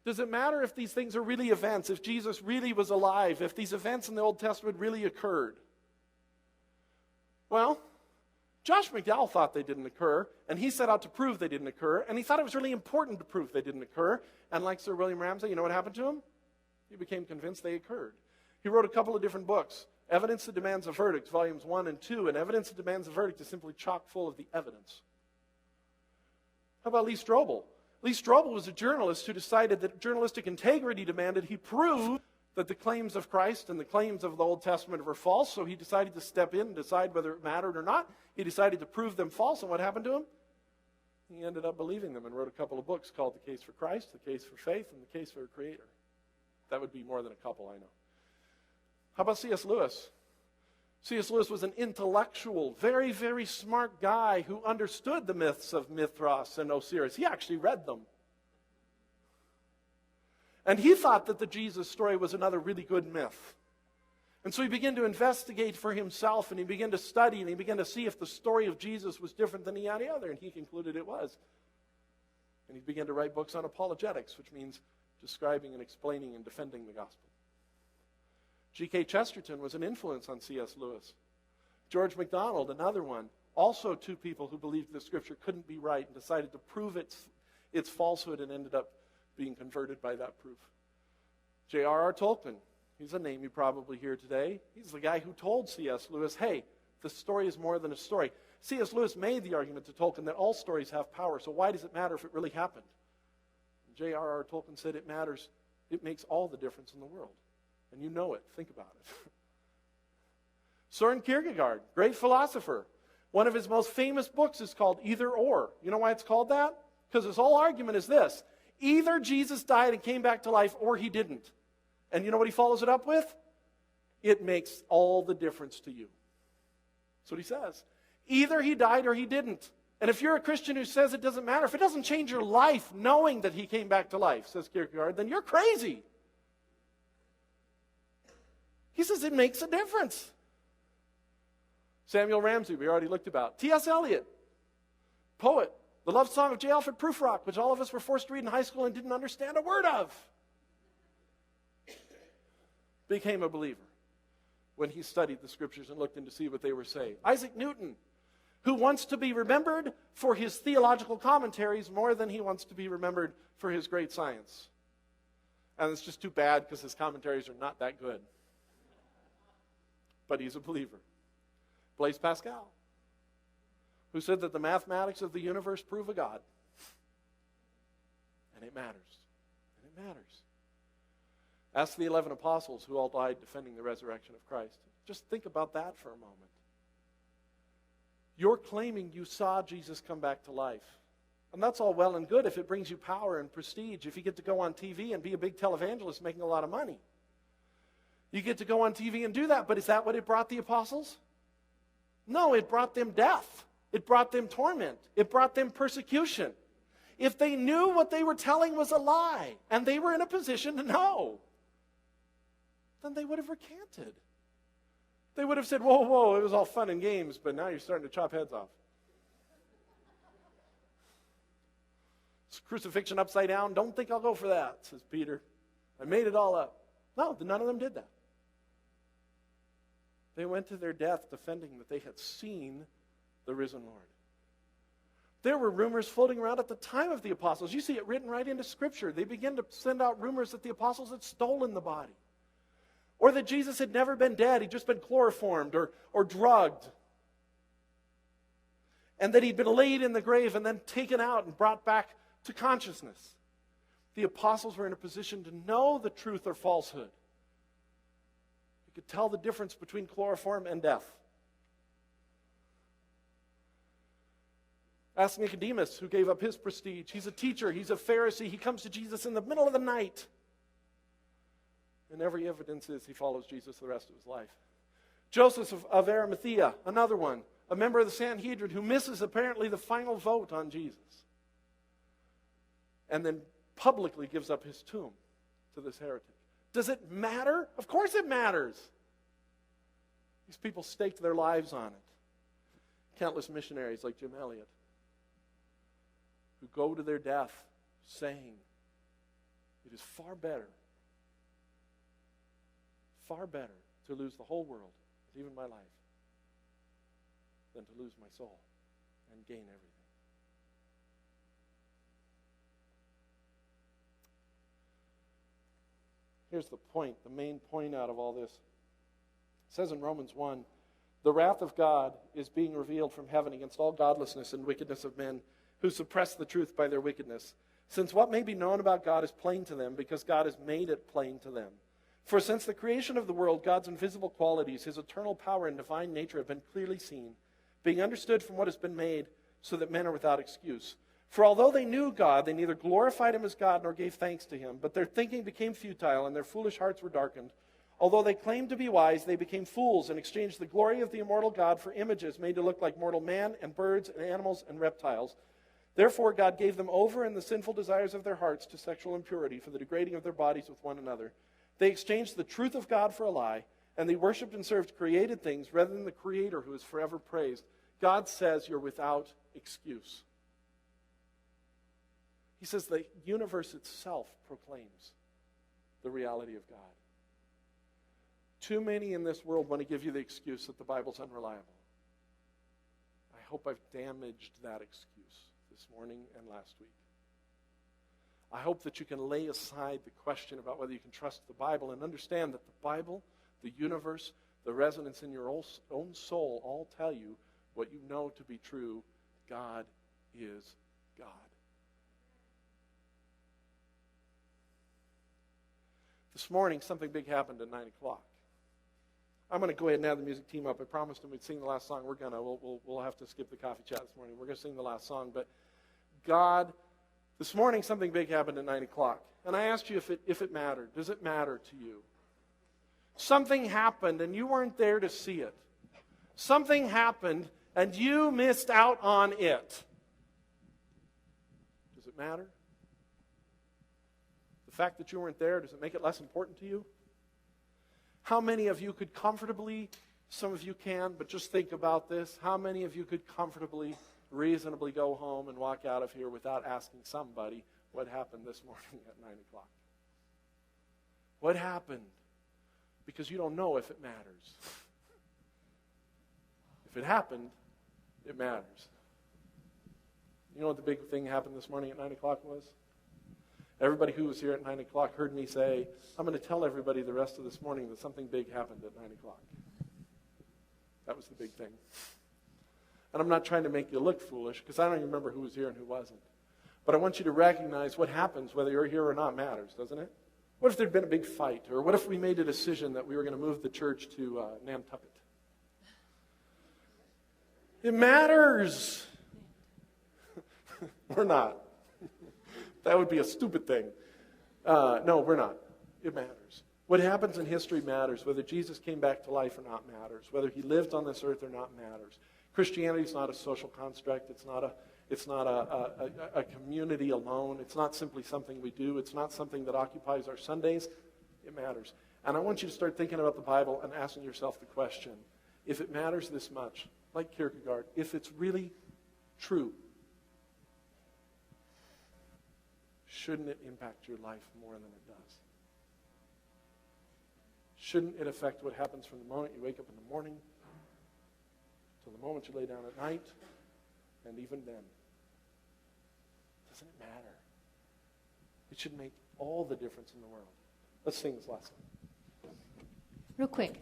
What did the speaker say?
Does it matter if these things are really events, if Jesus really was alive, if these events in the Old Testament really occurred? Well, Josh McDowell thought they didn't occur, and he set out to prove they didn't occur, and he thought it was really important to prove they didn't occur. And like Sir William Ramsay, you know what happened to him? He became convinced they occurred. He wrote a couple of different books. Evidence That Demands a Verdict, volumes 1 and 2, and Evidence That Demands a Verdict is simply chock full of the evidence. How about Lee Strobel? Lee Strobel was a journalist who decided that journalistic integrity demanded he prove that the claims of Christ and the claims of the Old Testament were false, so he decided to step in and decide whether it mattered or not. He decided to prove them false, and what happened to him? He ended up believing them and wrote a couple of books called The Case for Christ, The Case for Faith, and The Case for a Creator. That would be more than a couple, I know. How about C.S. Lewis? C.S. Lewis was an intellectual, very, very smart guy who understood the myths of Mithras and Osiris. He actually read them. And he thought that the Jesus story was another really good myth. And so he began to investigate for himself, and he began to study, and he began to see if the story of Jesus was different than any other, and he concluded it was. And he began to write books on apologetics, which means describing and explaining and defending the gospel. G.K. Chesterton was an influence on C.S. Lewis. George MacDonald, another one. Also two people who believed the Scripture couldn't be right and decided to prove its falsehood and ended up being converted by that proof. J.R.R. Tolkien. He's a name you probably hear today. He's the guy who told C.S. Lewis, hey, the story is more than a story. C.S. Lewis made the argument to Tolkien that all stories have power, so why does it matter if it really happened? J.R.R. Tolkien said it matters. It makes all the difference in the world. And you know it. Think about it. Søren Kierkegaard, great philosopher. One of his most famous books is called Either Or. You know why it's called that? Because his whole argument is this. Either Jesus died and came back to life, or he didn't. And you know what he follows it up with? It makes all the difference to you. That's what he says. Either he died or he didn't. And if you're a Christian who says it doesn't matter, if it doesn't change your life knowing that he came back to life, says Kierkegaard, then you're crazy. He says it makes a difference. Samuel Ramsey, we already looked about. T.S. Eliot, poet. The love song of J. Alfred Prufrock, which all of us were forced to read in high school and didn't understand a word of, became a believer when he studied the Scriptures and looked in to see what they were saying. Isaac Newton, who wants to be remembered for his theological commentaries more than he wants to be remembered for his great science. And it's just too bad because his commentaries are not that good. But he's a believer. Blaise Pascal, who said that the mathematics of the universe prove a God. And it matters. And it matters. Ask the 11 apostles who all died defending the resurrection of Christ. Just think about that for a moment. You're claiming you saw Jesus come back to life. And that's all well and good if it brings you power and prestige, if you get to go on TV and be a big televangelist making a lot of money. You get to go on TV and do that, but is that what it brought the apostles? No, it brought them death. It brought them torment. It brought them persecution. If they knew what they were telling was a lie, and they were in a position to know, then they would have recanted. They would have said, whoa, whoa, it was all fun and games, but now you're starting to chop heads off. It's crucifixion upside down. Don't think I'll go for that, says Peter. I made it all up. No, none of them did that. They went to their death defending that they had seen the risen Lord. There were rumors floating around at the time of the apostles. You see it written right into Scripture. They began to send out rumors that the apostles had stolen the body. Or that Jesus had never been dead. He'd just been chloroformed or drugged. And that he'd been laid in the grave and then taken out and brought back to consciousness. The apostles were in a position to know the truth or falsehood. You could tell the difference between chloroform and death. Ask Nicodemus, who gave up his prestige. He's a teacher. He's a Pharisee. He comes to Jesus in the middle of the night. And every evidence is he follows Jesus the rest of his life. Joseph of Arimathea, another one, a member of the Sanhedrin who misses apparently the final vote on Jesus. And then publicly gives up his tomb to this heretic. Does it matter? Of course it matters. These people staked their lives on it. Countless missionaries like Jim Elliot who go to their death saying, it is far better to lose the whole world, even my life, than to lose my soul and gain everything. Here's the point, the main point out of all this. It says in Romans 1, the wrath of God is being revealed from heaven against all godlessness and wickedness of men who suppress the truth by their wickedness. Since what may be known about God is plain to them, because God has made it plain to them. For since the creation of the world, God's invisible qualities, his eternal power and divine nature have been clearly seen, being understood from what has been made, so that men are without excuse. For although they knew God, they neither glorified him as God nor gave thanks to him, but their thinking became futile and their foolish hearts were darkened. Although they claimed to be wise, they became fools and exchanged the glory of the immortal God for images made to look like mortal man and birds and animals and reptiles. Therefore God gave them over in the sinful desires of their hearts to sexual impurity for the degrading of their bodies with one another. They exchanged the truth of God for a lie, and they worshipped and served created things rather than the Creator who is forever praised. God says you're without excuse. He says the universe itself proclaims the reality of God. Too many in this world want to give you the excuse that the Bible's unreliable. I hope I've damaged that excuse this morning and last week. I hope that you can lay aside the question about whether you can trust the Bible and understand that the Bible, the universe, the resonance in your own soul all tell you what you know to be true. God is God. This morning, something big happened at 9 o'clock. I'm going to go ahead and have the music team up. I promised them we'd sing the last song. We'll have to skip the coffee chat this morning. We're going to sing the last song. But this morning, something big happened at 9 o'clock. And I asked you if it mattered. Does it matter to you? Something happened and you weren't there to see it. Something happened and you missed out on it. Does it matter? The fact that you weren't there, does it make it less important to you? How many of you could comfortably, some of you can, but just think about this, how many of you could comfortably, reasonably go home and walk out of here without asking somebody what happened this morning at 9 o'clock? What happened? Because you don't know if it matters. If it happened, it matters. You know what the big thing happened this morning at 9 o'clock was? Everybody who was here at 9 o'clock heard me say, I'm going to tell everybody the rest of this morning that something big happened at 9 o'clock. That was the big thing. And I'm not trying to make you look foolish, because I don't even remember who was here and who wasn't. But I want you to recognize what happens, whether you're here or not, matters, doesn't it? What if there'd been a big fight? Or what if we made a decision that we were going to move the church to Nantucket? It matters. We're not. That would be a stupid thing. No, we're not. It matters. What happens in history matters. Whether Jesus came back to life or not matters. Whether he lived on this earth or not matters. Christianity is not a social construct. It's not a community alone. It's not simply something we do. It's not something that occupies our Sundays. It matters. And I want you to start thinking about the Bible and asking yourself the question, if it matters this much, like Kierkegaard, if it's really true, shouldn't it impact your life more than it does? Shouldn't it affect what happens from the moment you wake up in the morning till the moment you lay down at night, and even then? Doesn't it matter? It should make all the difference in the world. Let's sing this last song. Real quick.